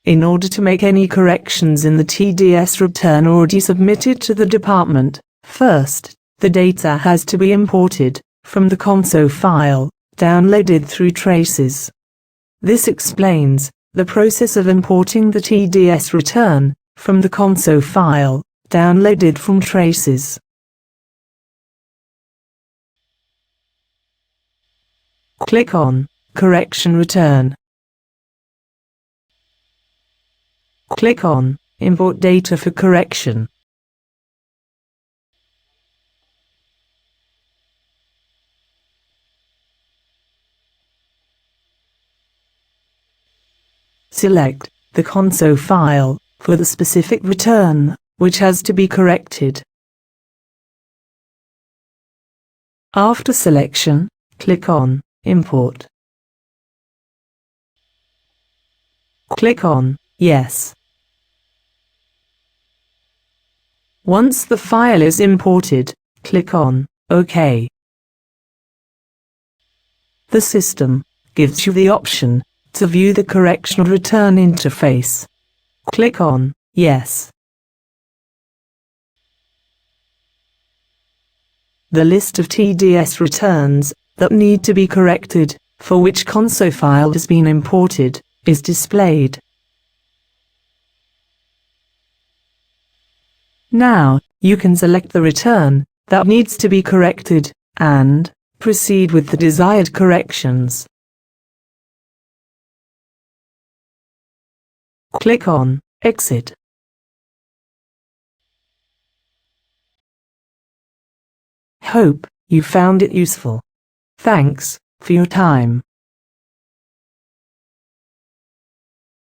In order to make any corrections in the TDS return already submitted to the department, first, the data has to be imported from the Conso file, downloaded through traces. This explains the process of importing the TDS return from the Conso file, downloaded from traces. Click on Correction Return. Click on Import Data for Correction. Select the Conso file for the specific return, which has to be corrected. After selection, click on Import. Click on Yes. Once the file is imported, click on OK. The system gives you the option to view the correction return interface. Click on Yes. The list of TDS returns that need to be corrected, for which Conso file has been imported, is displayed. Now, you can select the return that needs to be corrected, and proceed with the desired corrections. Click on Exit. Hope you found it useful. Thanks for your time.